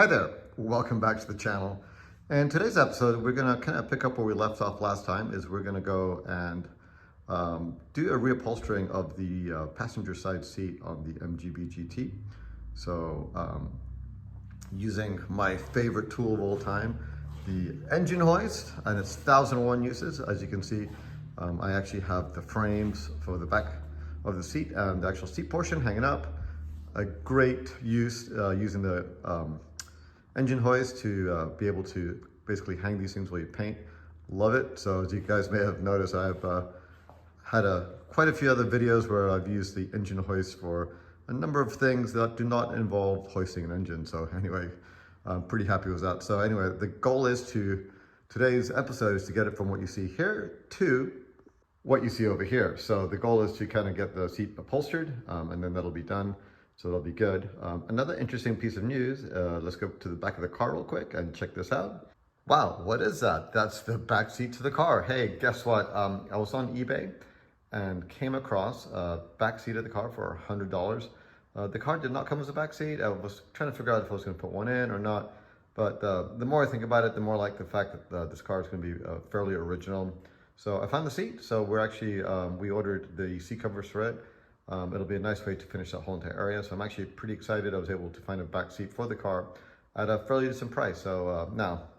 Hi there, welcome back to the channel. And today's episode, we're gonna kind of pick up where we left off last time. Is we're gonna go and do a reupholstering of the passenger side seat on the MGB GT. So using my favorite tool of all time, the engine hoist, and its 1001 uses. As you can see, I actually have the frames for the back of the seat and the actual seat portion hanging up. A great use using the engine hoist to be able to basically hang these things while you paint. Love it. So as you guys may have noticed, I've had quite a few other videos where I've used the engine hoist for a number of things that do not involve hoisting an engine. So anyway, I'm pretty happy with that. So anyway, the goal is today's episode is to get it from what you see here to what you see over here. So the goal is to kind of get the seat upholstered and then that'll be done. So that'll be good. Another interesting piece of news, let's go to the back of the car real quick and check this out. Wow, what is that? That's the back seat to the car. Hey, guess what? I was on eBay and came across a back seat of the car for $100. The car did not come as a back seat. I was trying to figure out if I was gonna put one in or not. But the more I think about it, the more I like the fact that this car is gonna be fairly original. So I found the seat. So we're actually, we ordered the seat covers for it. It'll be a nice way to finish that whole entire area. So I'm actually pretty excited. I was able to find a back seat for the car at a fairly decent price. So now,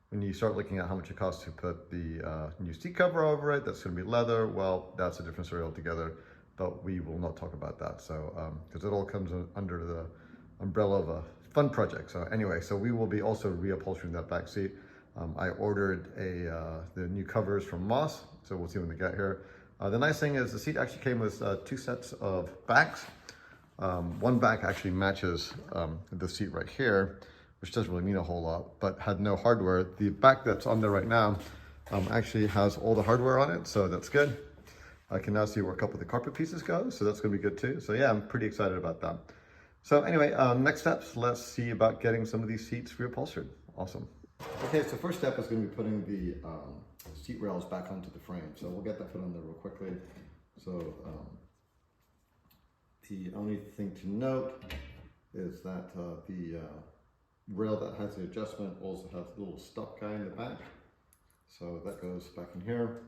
when you start looking at how much it costs to put the new seat cover over it, that's gonna be leather, well, that's a different story altogether, but we will not talk about that. So, because it all comes under the umbrella of a fun project. So anyway, so we will be also reupholstering that back seat. I ordered the new covers from Moss, so we'll see when they get here. The nice thing is the seat actually came with two sets of backs. One back actually matches the seat right here, which doesn't really mean a whole lot, but had no hardware. The back that's on there right now actually has all the hardware on it, so that's good. I can now see where a couple of the carpet pieces go, so that's gonna be good too. So yeah, I'm pretty excited about that. So anyway, next steps, let's see about getting some of these seats reupholstered. Awesome. Okay, so first step is gonna be putting the seat rails back onto the frame. So we'll get that put on there real quickly. So the only thing to note is that the rail that has the adjustment also has a little stop guy in the back. So that goes back in here.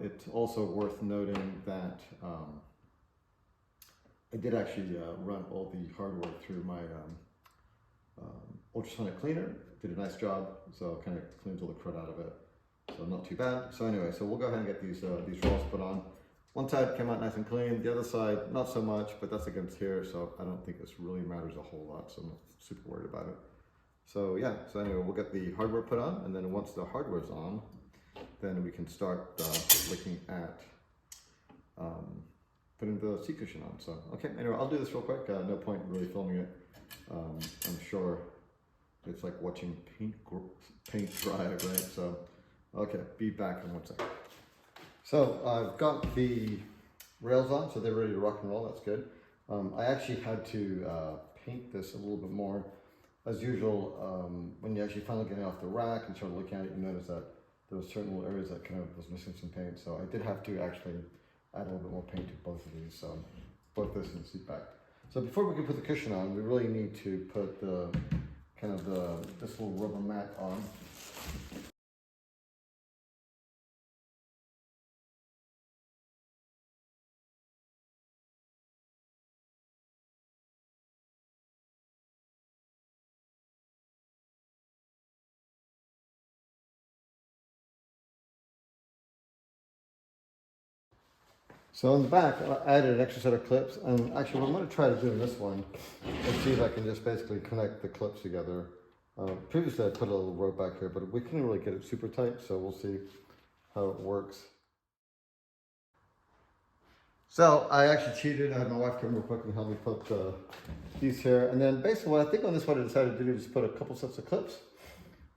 It's also worth noting that I did actually run all the hardware through my ultrasonic cleaner. Did a nice job, so kind of cleans all the crud out of it. So not too bad. So anyway, so we'll go ahead and get these rails put on. One side came out nice and clean, the other side not so much, but that's against here, so I don't think this really matters a whole lot, so I'm not super worried about it. So yeah, so anyway, we'll get the hardware put on, and then once the hardware's on, then we can start looking at putting the seat cushion on. So okay, anyway, I'll do this real quick. No point really filming it. I'm sure it's like watching paint dry, right? So okay, be back in 1 second. So I've got the rails on, so they're ready to rock and roll. That's good. I actually had to paint this a little bit more. As usual, when you actually finally get it off the rack and start looking at it, you notice that there were certain little areas that kind of was missing some paint. So I did have to actually add a little bit more paint to both of these, both this and the seat back. So before we can put the cushion on, we really need to put the this little rubber mat on. So on the back, I added an extra set of clips, and actually what I'm going to try to do in this one is see if I can just basically connect the clips together. Previously I put a little rope back here, but we couldn't really get it super tight, so we'll see how it works. So I actually cheated. I had my wife come real quick and help me put these here, and then basically what I think on this one I decided to do is put a couple sets of clips.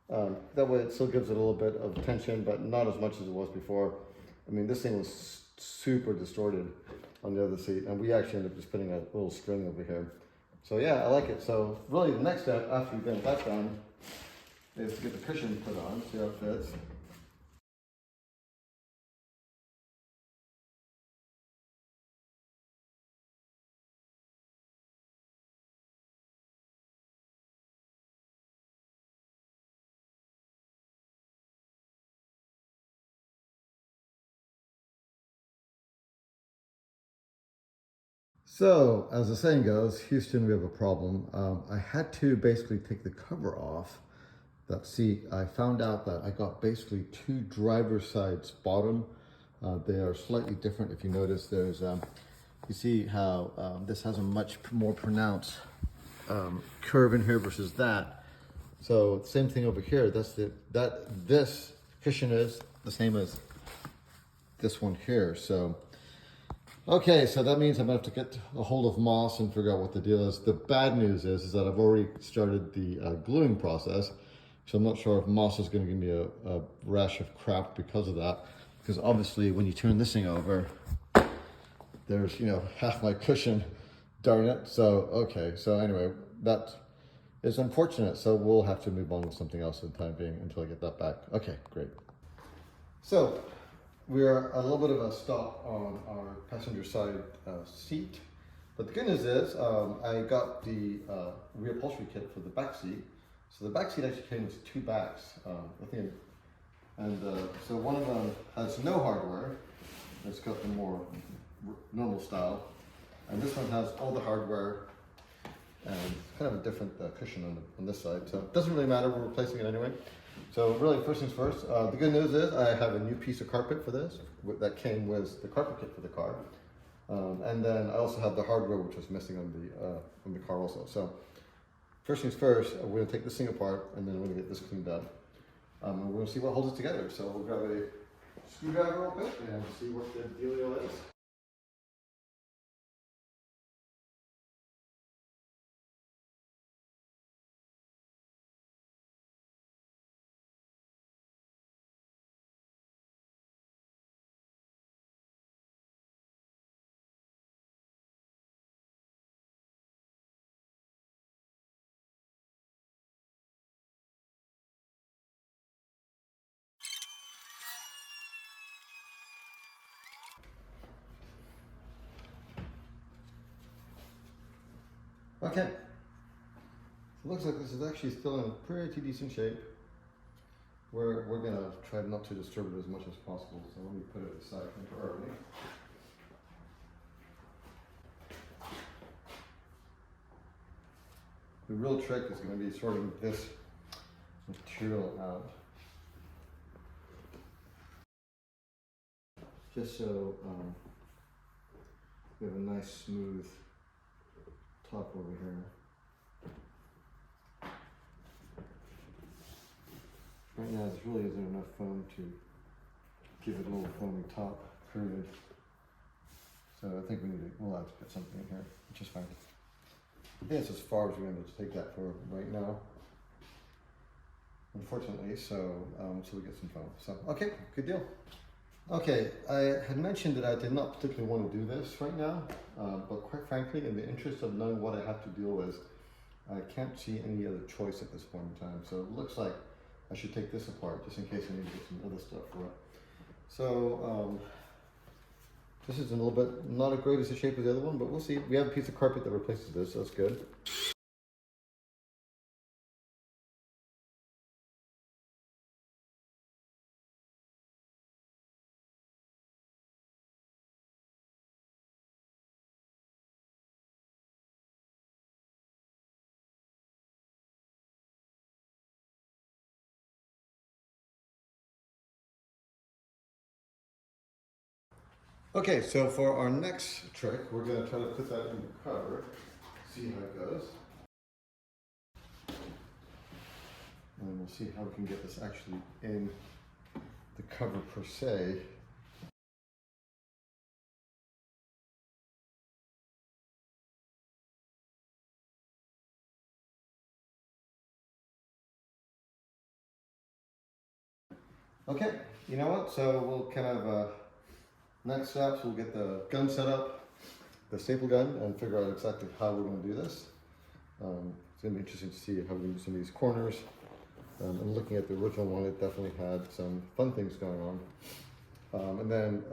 That way it still gives it a little bit of tension, but not as much as it was before. I mean, this thing was super distorted on the other seat, and we actually ended up just putting a little string over here. So yeah, I like it. So really the next step after we've got that done is to get the cushion put on, see how it fits. So, as the saying goes, Houston, we have a problem. I had to basically take the cover off that seat. I found out that I got basically two driver's sides bottom. They are slightly different. If you notice, there's, you see how this has a much more pronounced curve in here versus that. So same thing over here. This cushion is the same as this one here. So okay, so that means I'm gonna have to get a hold of Moss and figure out what the deal is. The bad news is that I've already started the gluing process, so I'm not sure if Moss is gonna give me a rash of crap because of that. Because obviously when you turn this thing over, there's, you know, half my cushion, darn it. So, okay, so anyway, that is unfortunate. So we'll have to move on with something else for the time being until I get that back. Okay, great. So, we're a little bit of a stop on our passenger side seat, but the good news is I got the reupholstery kit for the back seat. So the back seat actually came with two backs, I think, and so one of them has no hardware. It's got the more normal style, and this one has all the hardware and kind of a different cushion on this side. So it doesn't really matter. We're replacing it anyway. So really, first things first, the good news is I have a new piece of carpet for this that came with the carpet kit for the car. And then I also have the hardware which was missing on the car also. So first things first, we're gonna take this thing apart and then we're gonna get this cleaned up. And we're gonna see what holds it together. So we'll grab a screwdriver real quick and see what the dealio is. Okay, so it looks like this is actually still in pretty decent shape. We're gonna try not to disturb it as much as possible, so let me put it aside temporarily. The real trick is going to be sorting this material out, just so we have a nice smooth top over here. Right now, there really isn't enough foam to give it a little foamy top, period. So I think we'll have to put something in here, which is fine. I think that's as far as we're going to take that for right now, unfortunately. So we get some foam. So okay, good deal. Okay, I had mentioned that I did not particularly want to do this right now, but quite frankly, in the interest of knowing what I have to deal with, I can't see any other choice at this point in time. So it looks like I should take this apart just in case I need to get some other stuff for it. So this is a little bit not as great as the shape as the other one, but we'll see. We have a piece of carpet that replaces this, so that's good. Okay, so for our next trick, we're going to try to put that in the cover, see how it goes. And we'll see how we can get this actually in the cover per se. Okay, you know what? So we'll kind of, next steps, we'll get the gun set up, the staple gun, and figure out exactly how we're going to do this. It's going to be interesting to see how we do some of these corners. And looking at the original one, it definitely had some fun things going on. And then,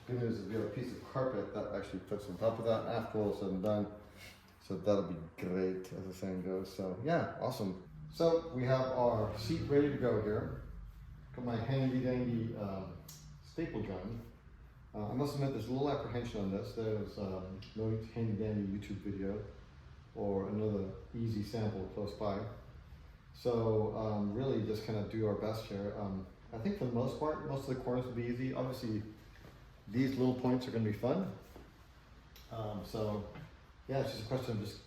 good news is we have a piece of carpet that actually fits on top of that after all is said and done. So that'll be great, as the saying goes. So yeah, awesome. So we have our seat ready to go here. Got my handy dandy staple gun. I must admit there's a little apprehension on this. There's no handy dandy YouTube video or another easy sample close by. So really just kind of do our best here. I think for the most part, most of the corners will be easy. Obviously, these little points are going to be fun. So yeah, it's just a question of just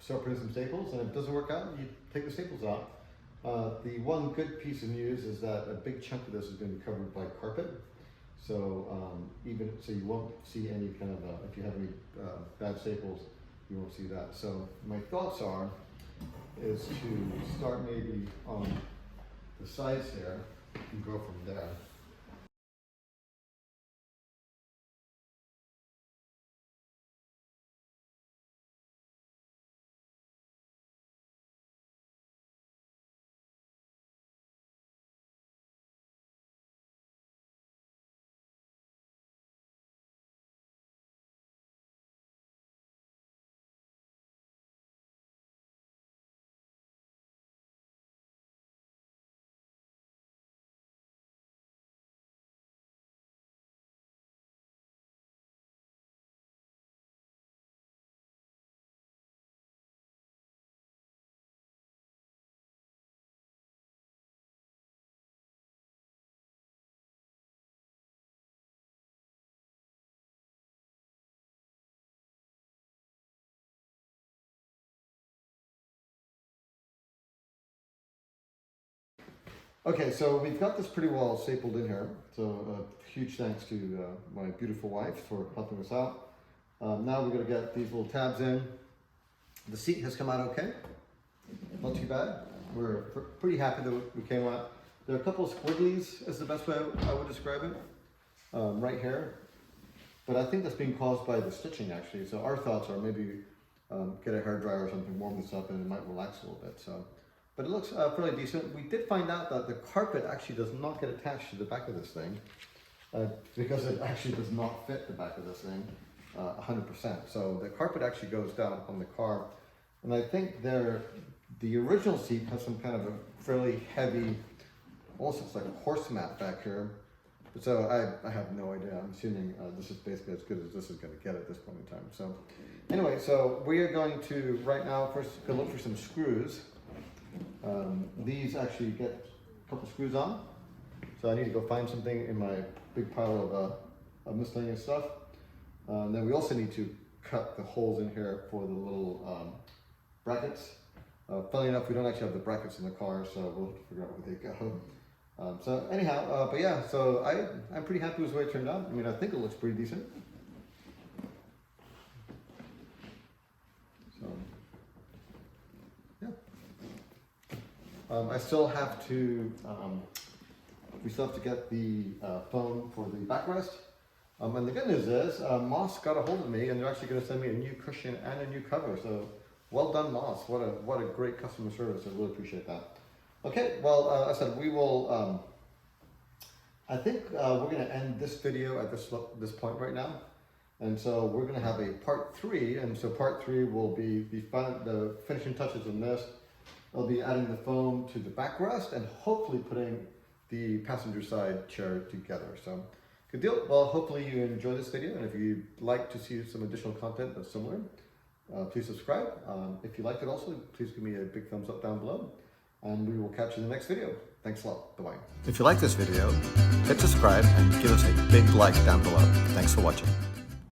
start putting some staples, and if it doesn't work out, you take the staples out. The one good piece of news is that a big chunk of this is going to be covered by carpet. So so you won't see any kind of, if you have any bad staples, you won't see that. So my thoughts is to start maybe on the sides here and go from there. Okay, so we've got this pretty well stapled in here. So huge thanks to my beautiful wife for helping us out. Now we're going to get these little tabs in. The seat has come out okay, not too bad. We're pretty happy that we came out. There are a couple of squigglies, is the best way I would describe it, right here. But I think that's being caused by the stitching actually. So our thoughts are maybe get a hairdryer or something, warm this up, and it might relax a little bit. So. But it looks fairly decent. We did find out that the carpet actually does not get attached to the back of this thing because it actually does not fit the back of this thing 100%. So the carpet actually goes down on the car. And I think the original seat has some kind of a fairly heavy, almost looks like a horse mat back here. So I have no idea. I'm assuming this is basically as good as this is going to get at this point in time. So anyway, so we are going to right now first go look for some screws. These actually get a couple screws on, so I need to go find something in my big pile of miscellaneous stuff. Then we also need to cut the holes in here for the little brackets. Funnily enough, we don't actually have the brackets in the car, so we'll have to figure out where they go. So anyhow, but yeah, so I'm pretty happy with the way it turned out. I mean, I think it looks pretty decent. I still have to, we still have to get the foam for the backrest. And the good news is, Moss got a hold of me and they're actually going to send me a new cushion and a new cover. So well done, Moss. What a great customer service. I really appreciate that. Okay, well, I said we will, I think we're going to end this video at this point right now. And so we're going to have a part 3. And so part 3 will be the finishing touches on this. I'll be adding the foam to the backrest and hopefully putting the passenger side chair together. So good deal. Well, hopefully you enjoy this video, and if you'd like to see some additional content that's similar, please subscribe. If you liked it also, please give me a big thumbs up down below, and we will catch you in the next video. Thanks a lot. Bye-bye. If you like this video, hit subscribe and give us a big like down below. Thanks for watching.